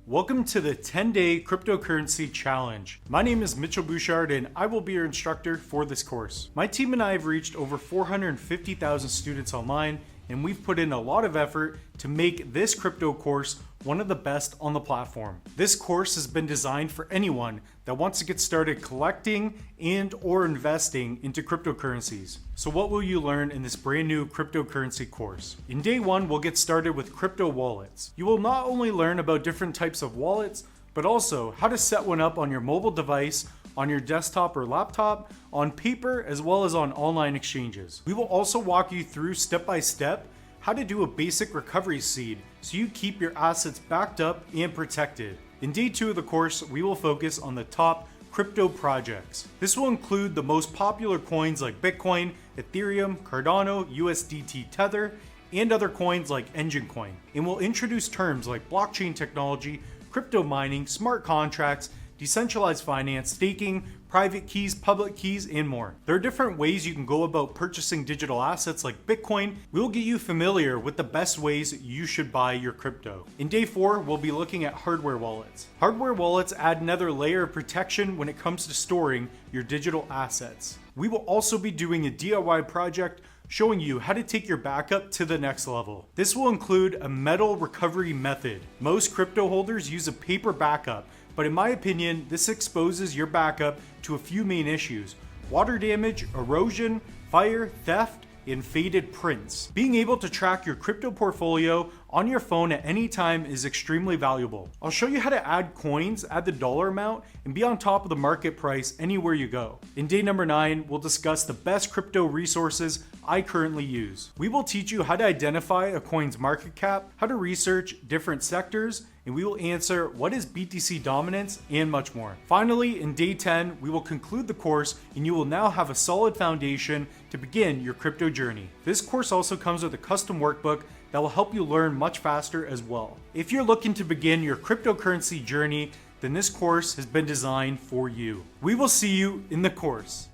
Welcome to the 10-day cryptocurrency challenge. My name is Mitchell Bouchard and I will be your instructor for this course. My team and I have reached over 450,000 students online, and we've put in a lot of effort to make this crypto course one of the best on the platform. This course has been designed for anyone that wants to get started collecting and or investing into cryptocurrencies. So what will you learn in this brand new cryptocurrency course? In day one, we'll get started with crypto wallets. You will not only learn about different types of wallets, but also how to set one up on your mobile device, on your desktop or laptop, on paper, as well as on online exchanges. We will also walk you through step by step how to do a basic recovery seed so you keep your assets backed up and protected. In day two of the course, we will focus on the top crypto projects. This will include the most popular coins like Bitcoin, Ethereum, Cardano, USDT Tether, and other coins like Engine Coin. And we'll introduce terms like blockchain technology, crypto mining, smart contracts, decentralized finance, staking, private keys, public keys, and more. There are different ways you can go about purchasing digital assets like Bitcoin. We will get you familiar with the best ways you should buy your crypto. In day four, we'll be looking at hardware wallets. Hardware wallets add another layer of protection when it comes to storing your digital assets. We will also be doing a DIY project showing you how to take your backup to the next level. This will include a metal recovery method. Most crypto holders use a paper backup, but in my opinion, this exposes your backup to a few main issues: water damage, erosion, fire, theft, and faded prints. Being able to track your crypto portfolio on your phone at any time is extremely valuable. I'll show you how to add coins, add the dollar amount, and be on top of the market price anywhere you go. In day number 9, we'll discuss the best crypto resources I currently use. We will teach you how to identify a coin's market cap, how to research different sectors, and we will answer what is BTC dominance and much more. Finally, in day 10, we will conclude the course and you will now have a solid foundation to begin your crypto journey. This course also comes with a custom workbook that will help you learn much faster as well. If you're looking to begin your cryptocurrency journey, then this course has been designed for you. We will see you in the course.